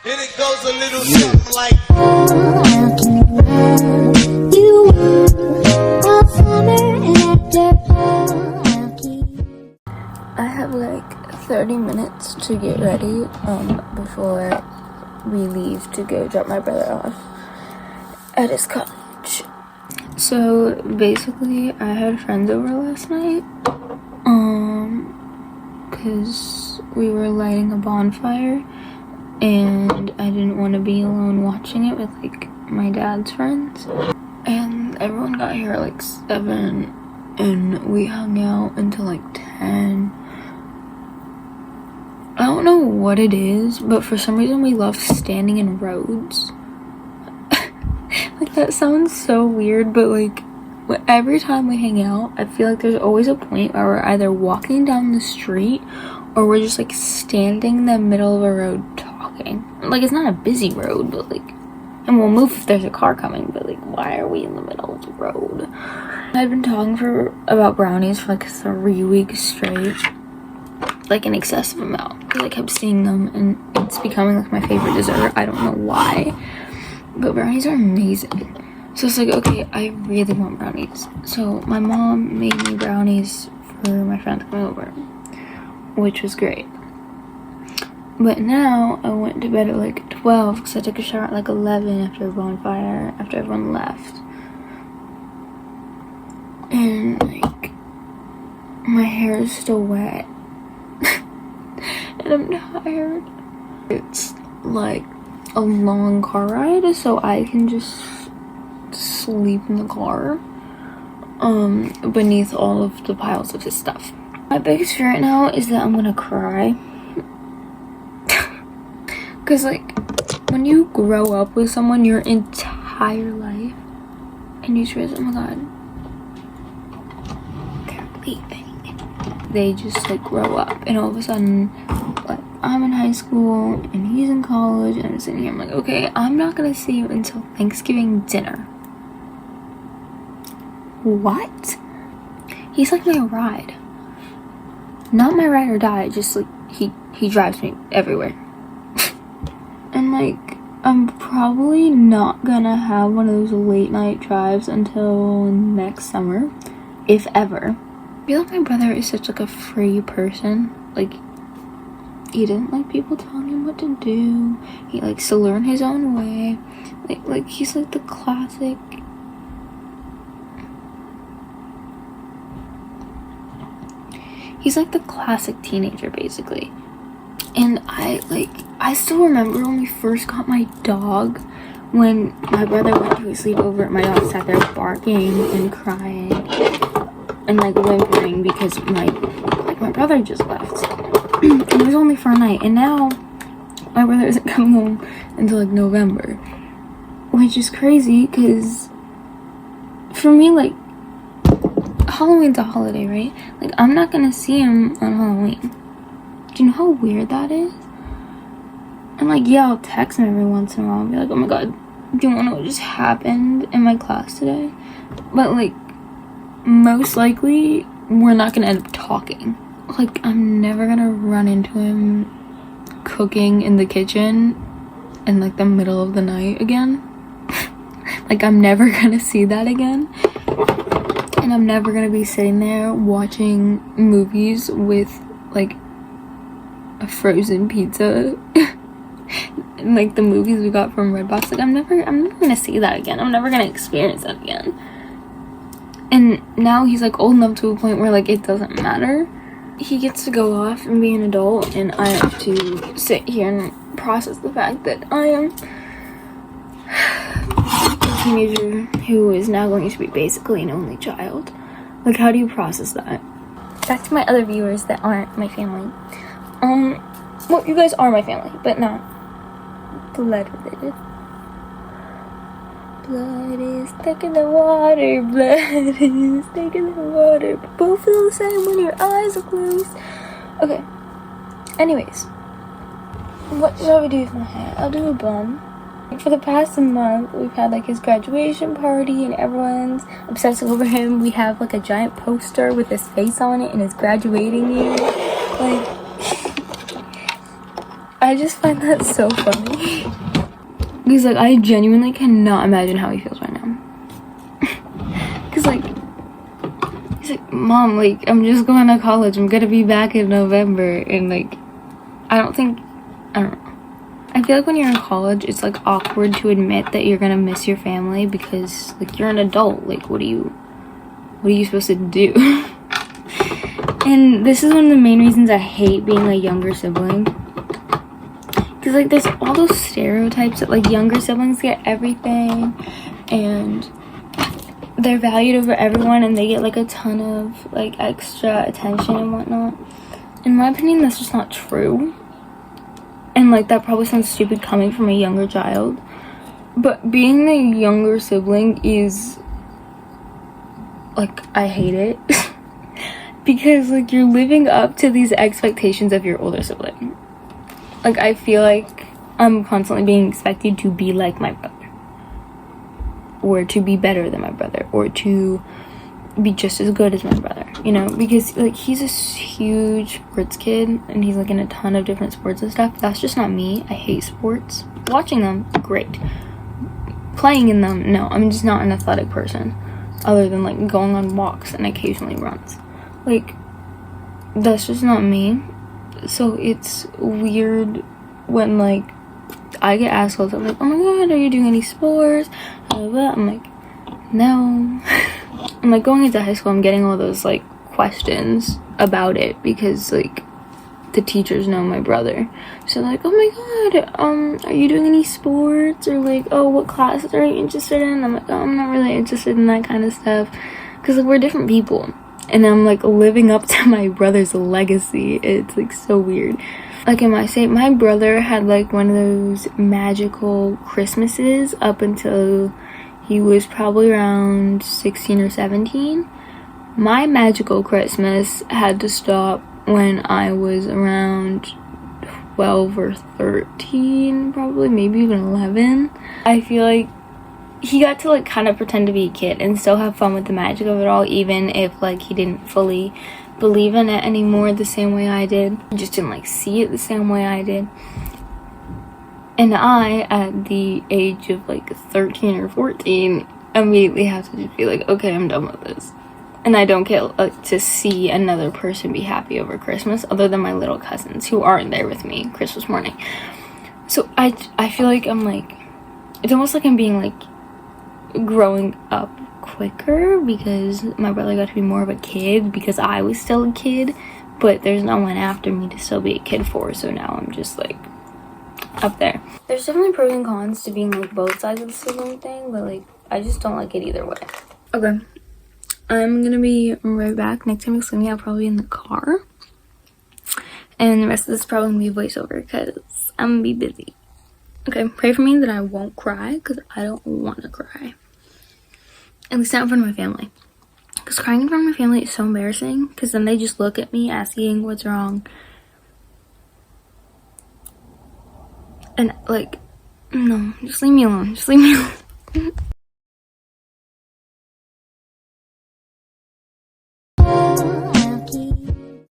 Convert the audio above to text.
And it goes a little something like I have like 30 minutes to get ready before we leave to go drop my brother off at his college. So basically I had friends over last night because we were lighting a bonfire and I didn't want to be alone watching it with like my dad's friends, and everyone got here at like 7 and we hung out until like 10. I don't know what it is, but for some reason we love standing in roads. Like that sounds so weird, but like every time we hang out, I feel like there's always a point where we're either walking down the street or we're just like standing in the middle of a road talking. Like it's not a busy road, but like, and we'll move if there's a car coming, but like why are we in the middle of the road? I've been talking about brownies for like 3 weeks straight, like an excessive amount, because I kept seeing them and it's becoming like my favorite dessert. I don't know why, but brownies are amazing. So it's like, okay, I really want brownies. So my mom made me brownies for my friend to come over, which was great. But now I went to bed at like 12 because I took a shower at like 11 after a bonfire, after everyone left. And like, my hair is still wet. And I'm tired. It's like a long car ride, so I can just sleep in the car beneath all of the piles of his stuff. My biggest fear right now is that I'm gonna cry. Because like, when you grow up with someone your entire life and you just realize, oh my god, they're leaving. They just like grow up and all of a sudden, like, I'm in high school and he's in college and I'm sitting here, I'm like, okay, I'm not gonna see you until Thanksgiving dinner. What? He's like my ride. Not my ride or die, just like he drives me everywhere. And like, I'm probably not gonna have one of those late night drives until next summer, if ever. I feel like my brother is such like a free person. Like, he doesn't like people telling him what to do. He likes to learn his own way. Like he's like the classic. He's like the classic teenager, basically. And I still remember when we first got my dog, when my brother went to a sleepover and my dog sat there barking and crying and like whimpering because my brother just left. And it was only for a night, and now my brother isn't coming home until like November, which is crazy because for me, like, Halloween's a holiday, right? Like, I'm not gonna see him on Halloween. Do you know how weird that is? And like, yeah, I'll text him every once in a while and be like, oh my god, do you want to know what just happened in my class today? But like, most likely we're not gonna end up talking. Like, I'm never gonna run into him cooking in the kitchen in like the middle of the night again. Like, I'm never gonna see that again. And I'm never gonna be sitting there watching movies with like a frozen pizza and like the movies we got from Redbox. Like, I'm never gonna see that again. I'm never gonna experience that again. And now he's like old enough to a point where like it doesn't matter. He gets to go off and be an adult, and I have to sit here and process the fact that I am a teenager who is now going to be basically an only child. Like, how do you process that? Back to my other viewers that aren't my family. Well, you guys are my family, but not blood related. Blood is thicker than water, blood is thicker than water. But both feel the same when your eyes are closed. Okay. Anyways, what shall we do with my hair? I'll do a bun. For the past month, we've had like his graduation party and everyone's obsessing over him. We have like a giant poster with his face on it and his graduating year. Like, I I just find that so funny. Because, like, I genuinely cannot imagine how he feels right now. Because, like, he's like, Mom, like, I'm just going to college. I'm gonna be back in November. And, like, I don't know. I feel like when you're in college, it's, like, awkward to admit that you're gonna miss your family because, like, you're an adult. Like, what are you supposed to do? And this is one of the main reasons I hate being a younger sibling. Because, like, there's all those stereotypes that, like, younger siblings get everything. And they're valued over everyone. And they get, like, a ton of, like, extra attention and whatnot. In my opinion, that's just not true. And, like, that probably sounds stupid coming from a younger child. But being the younger sibling is, like, I hate it. Because, like, you're living up to these expectations of your older sibling. Like, I feel like I'm constantly being expected to be like my brother. Or to be better than my brother. Or to be just as good as my brother, you know, because, like, he's a huge sports kid and he's, like, in a ton of different sports and stuff. That's just not me. I hate sports. Watching them, great. Playing in them, no. I'm just not an athletic person other than, like, going on walks and occasionally runs. Like, that's just not me. So it's weird when, like, I get asked all the time, like, oh my god, are you doing any sports? I'm like, no. I'm, like, going into high school, I'm getting all those, like, questions about it because, like, the teachers know my brother. So, like, oh my god, are you doing any sports? Or, like, oh, what classes are you interested in? I'm like, oh, I'm not really interested in that kind of stuff. Because, like, we're different people. And I'm, like, living up to my brother's legacy. It's, like, so weird. Like, in my state, my brother had, like, one of those magical Christmases up until he was probably around 16 or 17. My magical Christmas had to stop when I was around 12 or 13, probably, maybe even 11. I feel like he got to, like, kind of pretend to be a kid and still have fun with the magic of it all, even if, like, he didn't fully believe in it anymore the same way I did. He just didn't, like, see it the same way I did. And I, at the age of, like, 13 or 14, immediately have to just be like, okay, I'm done with this. And I don't get, like, to see another person be happy over Christmas other than my little cousins who aren't there with me Christmas morning. So I feel like I'm, like, it's almost like I'm being, like, growing up quicker because my brother got to be more of a kid because I was still a kid, but there's no one after me to still be a kid for, so now I'm just, like, up there. There's definitely pros and cons to being, like, both sides of the sibling thing, but, like, I just don't like it either way. Okay, I'm gonna be right back. Next time you see me, I'll probably be in the car, and the rest of this is probably gonna be a voiceover because I'm gonna be busy. Okay, pray for me that I won't cry because I don't want to cry. At least not in front of my family. Because crying in front of my family is so embarrassing. Because then they just look at me asking what's wrong. And, like, no, just leave me alone. Just leave me alone.